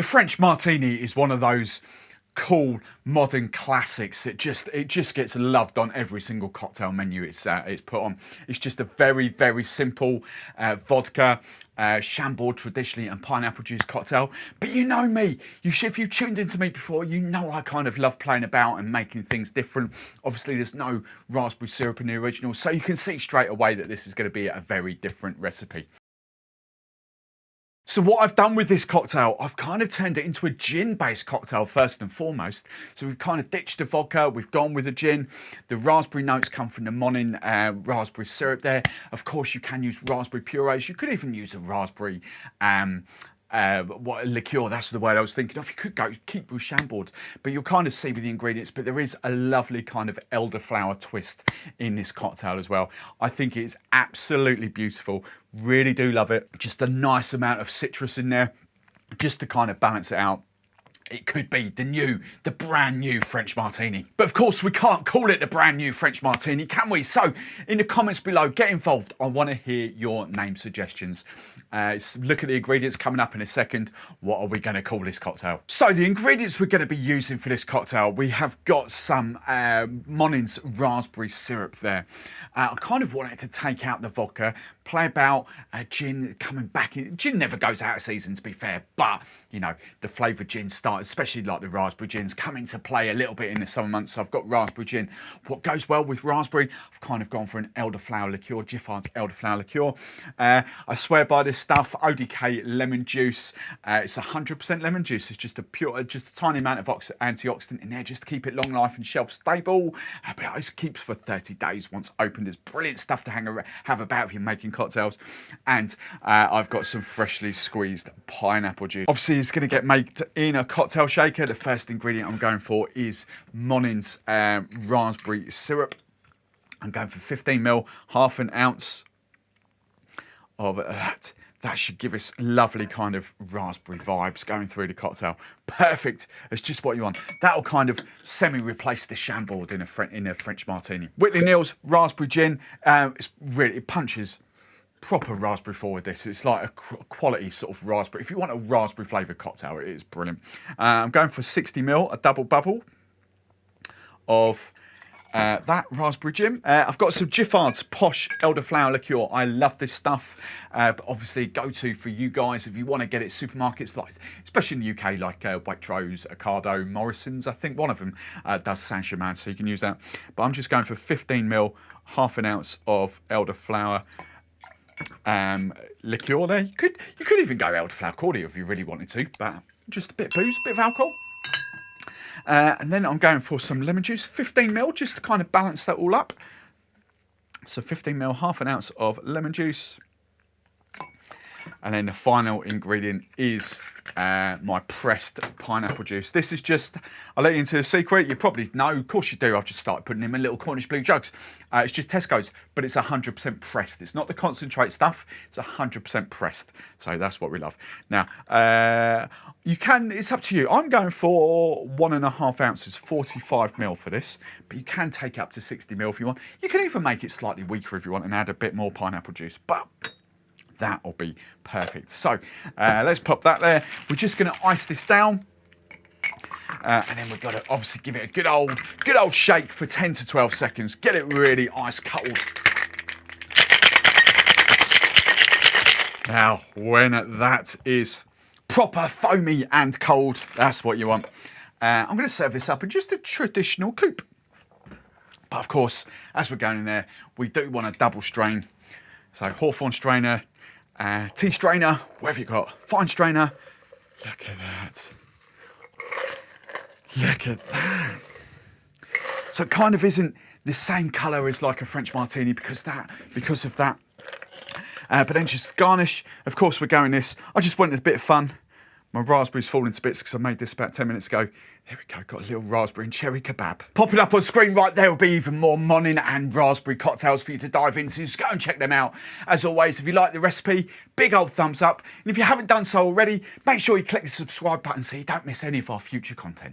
The French Martini is one of those cool modern classics. It just gets loved on every single cocktail menu it's put on. It's just a very simple vodka, Chambord traditionally, and pineapple juice cocktail. But you know me, if you've tuned into me before, you know I kind of love playing about and making things different. Obviously there's no raspberry syrup in the original, so you can see straight away that this is going to be a very different recipe. So what I've done with this cocktail, I've kind of turned it into a gin-based cocktail first and foremost. So we've kind of ditched the vodka, we've gone with a gin. The raspberry notes come from the Monin Raspberry Syrup there. Of course, you can use raspberry purees. You could even use a raspberry liqueur, that's the word I was thinking of. You could keep with Chambord, but you'll kind of see with the ingredients, but there is a lovely kind of elderflower twist in this cocktail as well. I think it's absolutely beautiful. Really do love it. Just a nice amount of citrus in there, just to kind of balance it out. It could be the brand new French Martini. But of course, we can't call it the brand new French Martini, can we? So in the comments below, get involved. I want to hear your name suggestions. Look at the ingredients coming up in a second. What are we going to call this cocktail? So the ingredients we're going to be using for this cocktail, we have got some Monin's Raspberry Syrup there. I kind of wanted to take out the vodka, play about gin coming back in. Gin never goes out of season, to be fair, but you know, the flavoured gins start, especially like the raspberry gins, come into play a little bit in the summer months. So I've got raspberry gin. What goes well with raspberry, I've kind of gone for an elderflower liqueur, Giffard's elderflower liqueur. I swear by this stuff, ODK lemon juice. It's 100% lemon juice. It's just a tiny amount of antioxidant in there, just to keep it long life and shelf stable. But it keeps for 30 days once opened. It's brilliant stuff to have about if you're making cocktails. And I've got some freshly squeezed pineapple juice. Obviously, it's going to get made in a cocktail shaker. The first ingredient I'm going for is Monin's Raspberry Syrup. I'm going for 15 ml, half an ounce of that. That should give us lovely kind of raspberry vibes going through the cocktail. Perfect. It's just what you want. That'll kind of semi-replace the Chambord in a French Martini. Whitley Neill's Raspberry Gin. It punches proper raspberry forward. This it's like a quality sort of raspberry. If you want a raspberry flavoured cocktail, it is brilliant. I'm going for 60 ml, a double bubble of that raspberry gin. I've got some Giffard's Posh Elderflower Liqueur. I love this stuff, but obviously go-to for you guys if you want to get it supermarkets, like especially in the UK, like Waitrose, Ocado, Morrison's. I think one of them does Saint-Germain, so you can use that. But I'm just going for 15 ml, half an ounce of elderflower liqueur there. You could even go elderflower cordial if you really wanted to, but just a bit of booze, a bit of alcohol. And then I'm going for some lemon juice, 15 ml, just to kind of balance that all up. So 15 ml, half an ounce of lemon juice. And then the final ingredient is my pressed pineapple juice. This is just, I'll let you into a secret. You probably know, of course you do. I've just started putting them in little Cornish blue jugs. It's just Tesco's, but it's 100% pressed. It's not the concentrate stuff. It's 100% pressed. So that's what we love. Now, it's up to you. I'm going for 1.5 ounces, 45 ml for this, but you can take up to 60 ml if you want. You can even make it slightly weaker if you want and add a bit more pineapple juice, but that'll be perfect. So let's pop that there. We're just going to ice this down. And then we've got to obviously give it a good old shake for 10 to 12 seconds. Get it really ice cold. Now, when that is proper foamy and cold, that's what you want. I'm going to serve this up in just a traditional coupe. But of course, as we're going in there, we do want a double strain. So Hawthorn strainer, tea strainer, whatever you got, fine strainer. Look at that. Look at that. So it kind of isn't the same colour as like a French Martini because of that. But then just garnish. Of course, we're going this. I just wanted a bit of fun. My raspberries falling to bits because I made this about 10 minutes ago. There we go, got a little raspberry and cherry kebab. Popping up on screen right there will be even more Monin and raspberry cocktails for you to dive into. So go and check them out. As always, if you like the recipe, big old thumbs up. And if you haven't done so already, make sure you click the subscribe button so you don't miss any of our future content.